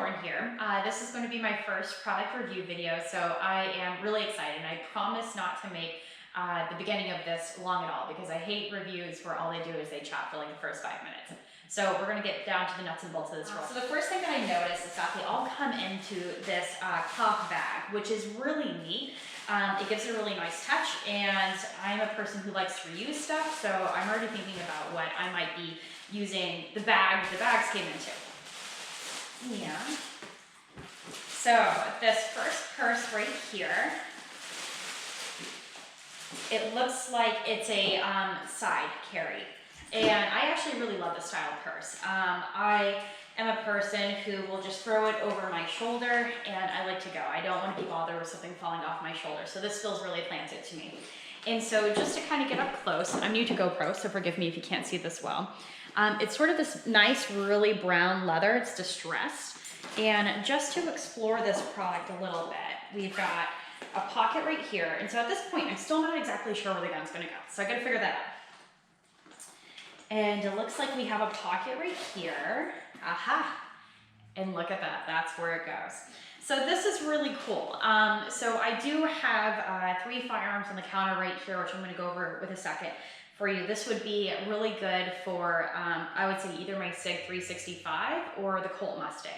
Lauren here. This is going to be my first product review video, so I am really excited. And I promise not to make the beginning of this long at all because I hate reviews where all they do is they chat for like the first 5 minutes. So we're going to get down to the nuts and bolts of this roll. So the first thing that I noticed is that they all come into this cloth bag, which is really neat. It gives it a really nice touch, and I'm a person who likes to reuse stuff, so I'm already thinking about what I might be using the bags came into. Yeah. So this first purse right here, it looks like it's a side carry. And I actually really love this style of purse. I am a person who will just throw it over my shoulder, and I like to go. I don't want to be bothered with something falling off my shoulder. So this feels really planted to me. And so just to kind of get up close, I'm new to GoPro, so forgive me if you can't see this well. It's sort of this nice, really brown leather. It's distressed. And just to explore this product a little bit, we've got a pocket right here. And so at this point, I'm still not exactly sure where the gun's gonna go. So I gotta figure that out. And it looks like we have a pocket right here. Aha! And look at that, that's where it goes. So this is really cool. So I do have 3 firearms on the counter right here, which I'm gonna go over with a second for you. This would be really good for, I would say either my SIG 365 or the Colt Mustang.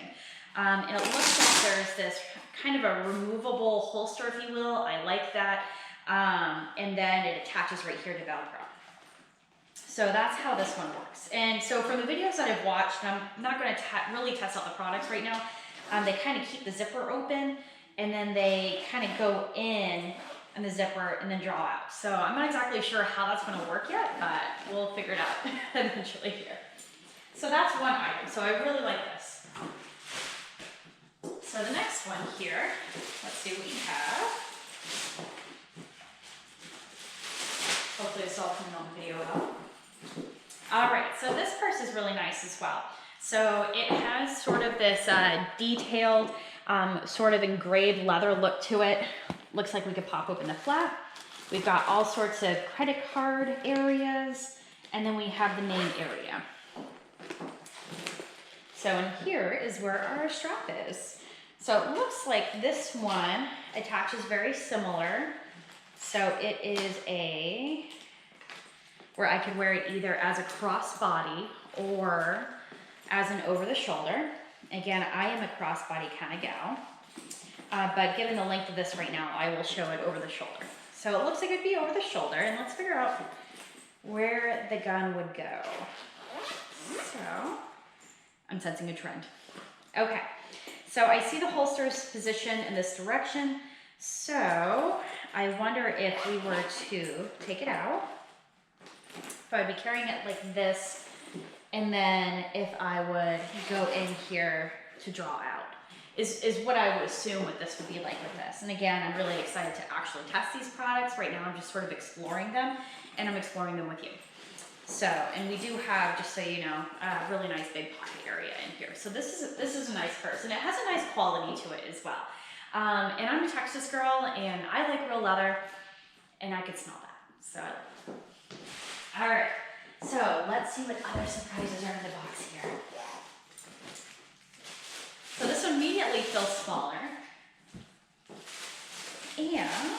And it looks like there's this kind of a removable holster, if you will. I like that. And then it attaches right here to Velcro. So that's how this one works. And so from the videos that I've watched, I'm not going to really test out the products right now. They kind of keep the zipper open, and then they kind of go in the zipper and then draw out. So I'm not exactly sure how that's going to work yet, but we'll figure it out eventually here. So that's one item. So I really like this. So the next one here, let's see what we have. Hopefully it's all coming on video well. All right, so this purse is really nice as well. So it has sort of this detailed, sort of engraved leather look to it. Looks like we could pop open the flap. We've got all sorts of credit card areas, and then we have the name area. So in here is where our strap is. So it looks like this one attaches very similar. So it is where I could wear it either as a crossbody or as an over the shoulder. Again, I am a crossbody kind of gal. But given the length of this right now, I will show it over the shoulder. So it looks like it'd be over the shoulder, and let's figure out where the gun would go. So, I'm sensing a trend. Okay, so I see the holsters positioned in this direction. So, I wonder if we were to take it out, if I would be carrying it like this, and then if I would go in here to draw out. Is what I would assume what this would be like with this. And again, I'm really excited to actually test these products. Right now I'm just sort of exploring them, and I'm exploring them with you. So, and we do have, just so you know, a really nice big pocket area in here. So this is a nice purse, and it has a nice quality to it as well. And I'm a Texas girl, and I like real leather, and I could smell that. So, all right. So let's see what other surprises are in the box here. So this one immediately feels smaller. And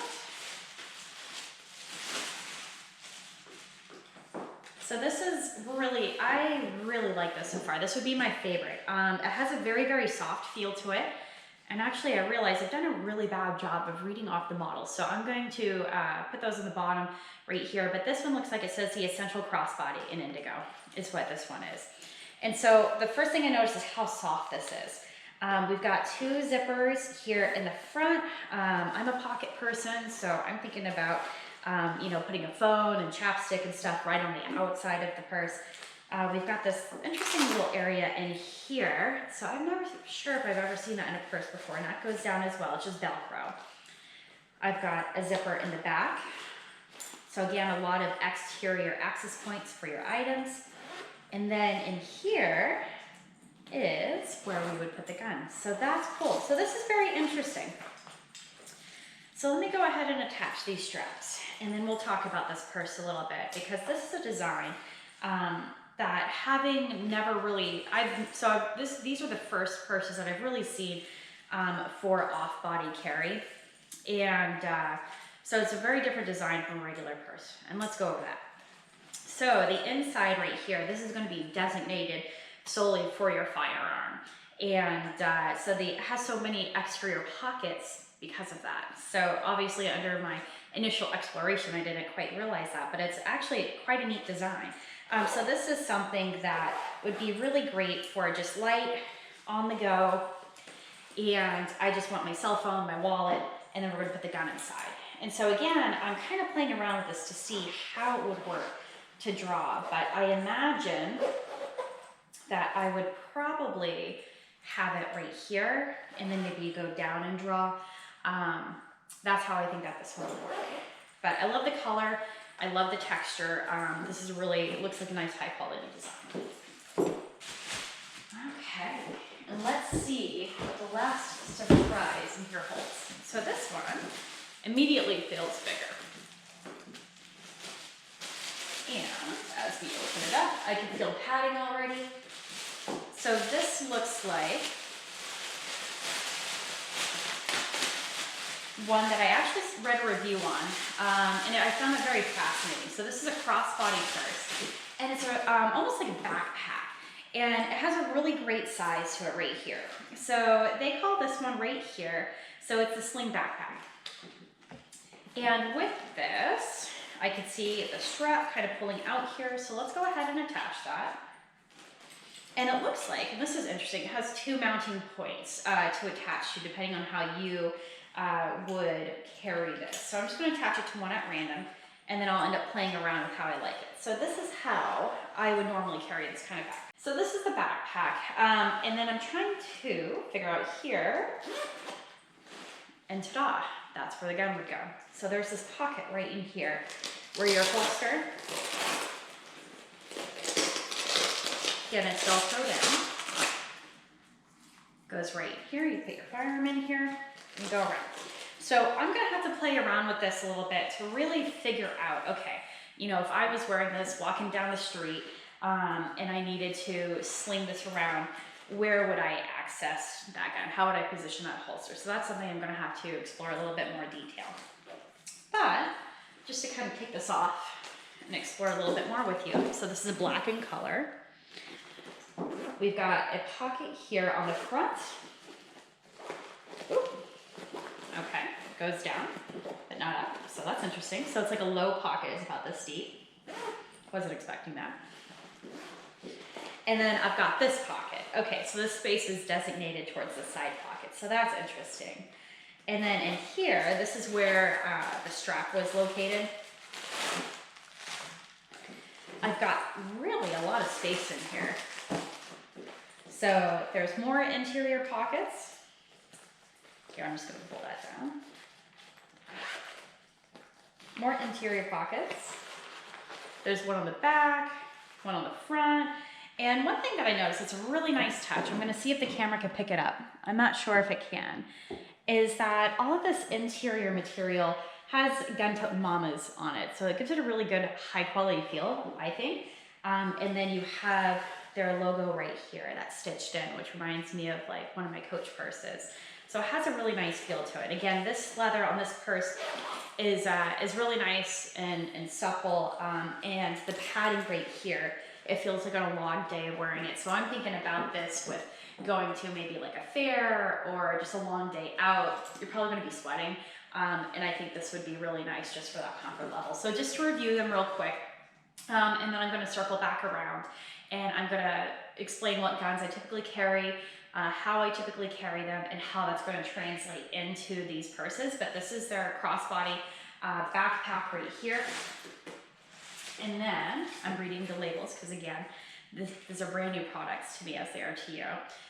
so this is really, I really like this so far. This would be my favorite. It has a very, very soft feel to it. And actually I realized I've done a really bad job of reading off the models. So I'm going to put those in the bottom right here. But this one looks like it says the Essential Crossbody in indigo is what this one is. And so the first thing I noticed is how soft this is. We've got 2 zippers here in the front. I'm a pocket person, so I'm thinking about, you know, putting a phone and chapstick and stuff right on the outside of the purse. We've got this interesting little area in here. So I'm never sure if I've ever seen that in a purse before, and that goes down as well. It's just Velcro. I've got a zipper in the back. So again, a lot of exterior access points for your items. And then in here is where we would put the gun. So that's cool. So this is very interesting. So let me go ahead and attach these straps, and then we'll talk about this purse a little bit, because this is a design that having never really, these are the first purses that I've really seen for off-body carry. And so it's a very different design from a regular purse. And let's go over that. So the inside right here, this is going to be designated solely for your firearm. And so it has so many exterior pockets because of that. So obviously under my initial exploration, I didn't quite realize that, but it's actually quite a neat design. So this is something that would be really great for just light, on the go, and I just want my cell phone, my wallet, and then we're gonna put the gun inside. And so again, I'm kind of playing around with this to see how it would work to draw, but I imagine that I would probably have it right here, and then maybe you go down and draw. That's how I think that this one would work. But I love the color, I love the texture. This is really, it looks like a nice high quality design. Okay, and let's see what the last surprise in here holds. So this one immediately feels bigger. And as we open it up, I can feel padding already. So this looks like one that I actually read a review on, and I found it very fascinating. So this is a crossbody purse, and it's almost like a backpack, and it has a really great size to it right here. So they call this one right here, so it's a sling backpack. And with this, I could see the strap kind of pulling out here, so let's go ahead and attach that. And it looks like, and this is interesting, it has two mounting points to attach to depending on how you would carry this. So I'm just going to attach it to one at random, and then I'll end up playing around with how I like it. So this is how I would normally carry this kind of backpack. So this is the backpack, and then I'm trying to figure out here, and ta-da, that's where the gun would go. So there's this pocket right in here where your holster, again, it's velcroed in, goes right here. You put your firearm in here and go around. So I'm gonna have to play around with this a little bit to really figure out, okay, you know, if I was wearing this, walking down the street, and I needed to sling this around, where would I access that gun? How would I position that holster? So that's something I'm gonna have to explore a little bit more detail. But just to kind of kick this off and explore a little bit more with you. So this is black in color. We've got a pocket here on the front. Ooh. Okay, goes down, but not up. So that's interesting. So it's like a low pocket, it's about this deep. Wasn't expecting that. And then I've got this pocket. Okay, so this space is designated towards the side pocket. So that's interesting. And then in here, this is where the strap was located. I've got really a lot of space in here. So there's more interior pockets. Here, I'm just gonna pull that down. More interior pockets. There's one on the back, one on the front. And one thing that I noticed, it's a really nice touch. I'm gonna see if the camera can pick it up. I'm not sure if it can. Is that all of this interior material has Tote'n Mamas on it. So it gives it a really good high quality feel, I think. And then you have their logo right here that's stitched in, which reminds me of like one of my Coach purses. So it has a really nice feel to it. Again, this leather on this purse is really nice and supple, and the padding right here, it feels like on a long day of wearing it. So I'm thinking about this with going to maybe like a fair or just a long day out. You're probably gonna be sweating, and I think this would be really nice just for that comfort level. So just to review them real quick, and then I'm gonna circle back around and I'm gonna explain what guns I typically carry, how I typically carry them, and how that's going to translate into these purses. But this is their crossbody backpack right here. And then I'm reading the labels because again, these are brand new products to me as they are to you.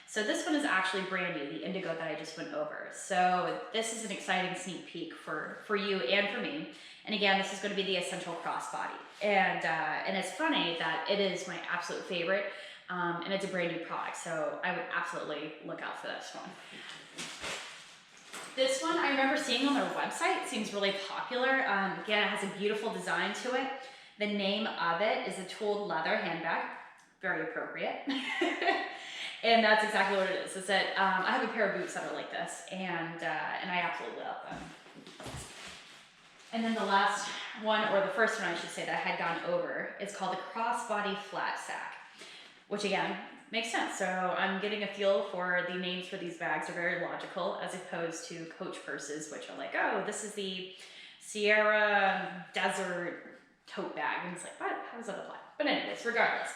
So this one is actually brand new, the indigo that I just went over. So this is an exciting sneak peek for you and for me. And again, this is going to be the Essential Crossbody. And it's funny that it is my absolute favorite. And it's a brand new product, so I would absolutely look out for this one. This one I remember seeing on their website. It seems really popular. Again, it has a beautiful design to it. The name of it is a tooled leather handbag. very appropriate. And that's exactly what it is. Is that I have a pair of boots that are like this, and I absolutely love them. And then the last one, or the first one I should say, that I had gone over, is called the Crossbody Flat Sack, which again makes sense. So I'm getting a feel for the names for these bags are very logical, as opposed to Coach purses, which are like, oh, this is the Sierra Desert tote bag, and it's like, what? How does that apply? But anyways, regardless.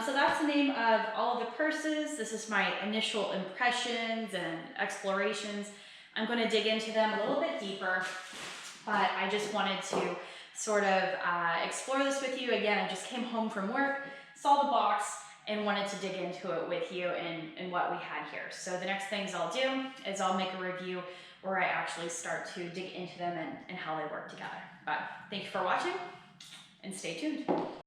So that's the name of all of the purses. This is my initial impressions and explorations. I'm going to dig into them a little bit deeper, but I just wanted to sort of explore this with you. Again, I just came home from work, saw the box, and wanted to dig into it with you and what we had here. So the next things I'll do is I'll make a review where I actually start to dig into them and how they work together. But thank you for watching, and stay tuned.